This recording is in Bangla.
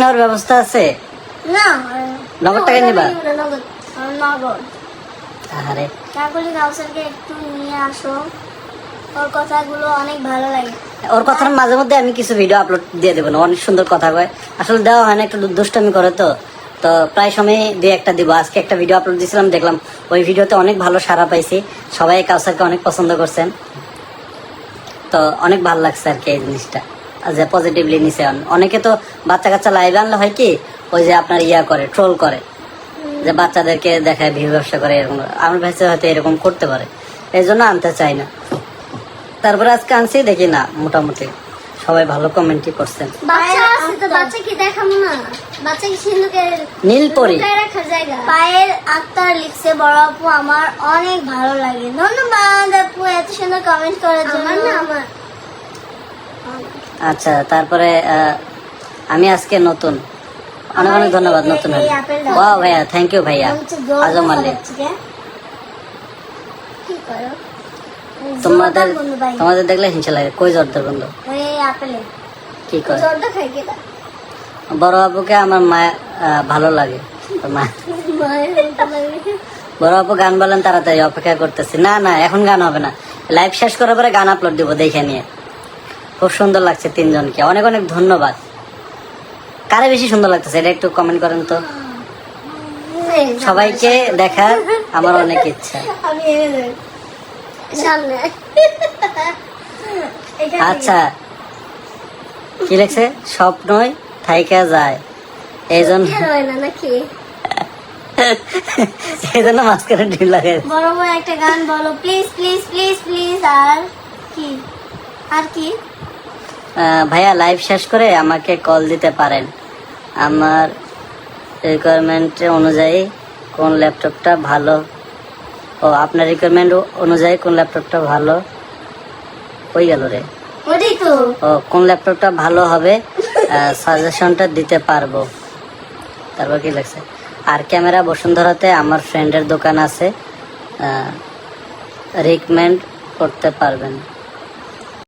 নেওয়ার ব্যবস্থা আছে? না, নগদ টাকা নিবা? নগদ। আরে কাকুলি কাউসারকে একটু নিয়ে আসো, ওর কথাগুলো অনেক ভালো লাগে। ওর কথার মাঝে মধ্যে আমি কিছু ভিডিও আপলোড দিয়ে দেবো না, অনেক সুন্দর কথা কয়, আসলে দেওয়া হয় না, একটু দুষ্টামি করে তো তো প্রায় সময় দুই একটা দিব। আজকে একটা ভিডিও আপলোড দিয়েছিলাম, দেখলাম ওই ভিডিওতে অনেক ভালো সাড়া পাইছি, সবাই কাউসারকে অনেক পছন্দ করছেন, তো অনেক ভালো লাগছে আর কি এই জিনিসটা, যে পজিটিভলি নিছে। অনেকে তো বাচ্চা কাচ্চা লাইভে আনলে হয় কি, ওই যে আপনার ইয়া করে, ট্রোল করে, যে বাচ্চাদেরকে দেখায় ভিউ ব্যবসা করে, এরকম আমার ভাইসে হয়তো এরকম করতে পারে, এই জন্য আনতে চাই না। তারপরে আজকে আনছি, দেখি না মোটামুটি সবাই ভালো কমেন্টই করছেন। বাচ্চা আছে তো, বাচ্চা কি দেখাবো না? বাচ্চা কি সিন্ধুকের নীলপরি রাখার জায়গা? পায়েল আক্তার লিখছে, বড় আপু আমার অনেক ভালো লাগে। ধন্যবাদ আপু এত সুন্দর কমেন্ট করার জন্য। আমার আচ্ছা, তারপরে আমি আজকে নতুন, অনেক অনেক ধন্যবাদ নতুন। ওয়াও ভাইয়া, থ্যাংক ইউ ভাইয়া। আজম আলী, কি করো? তোমাদের দেখলে হিংসা লাগে। কই জর্দার বন্ধু? এই আপেলে কি করে? জর্দা খাই কেটা? বড় আপুকে আমার মা ভালো লাগে। মা বড় আপু গান বলেন, তাড়াতাড়ি অপেক্ষা করতেছি। না না, এখন গান হবে না, লাইভ শেষ করার পরে গান আপলোড দিব, দেখে নিয়ে। খুব সুন্দর লাগছে তিনজনকে, অনেক অনেক ধন্যবাদ। কারে বেশি সুন্দর লাগতেছে এটা একটু কমেন্ট করেন তো। সবাইকে দেখার আমার অনেক ইচ্ছা। আচ্ছা, কি লেখছে? স্বপ্নই থাইকা যায়, এই জন্য এই জন্য মাঝখানে ঢিল লাগে। বড় বড় একটা গান বলো প্লিজ প্লিজ প্লিজ প্লিজ। আর কি? আর কি? ভাইয়া লাইভ শেষ করে আমাকে কল দিতে পারেন, আমার রিকোয়ারমেন্ট অনুযায়ী কোন ল্যাপটপটা ভালো। ও, আপনার রিকোয়ারমেন্ট অনুযায়ী কোন ল্যাপটপটা ভালো হয়ে গেল রে। ওটাই তো। ও, কোন ল্যাপটপটা ভালো হবে সাজেশনটা দিতে পারবো। তারপর কি লাগছে? আর ক্যামেরা বসুন্ধরাতে আমার ফ্রেন্ডের দোকান আছে, রিকমেন্ড করতে পারবেন।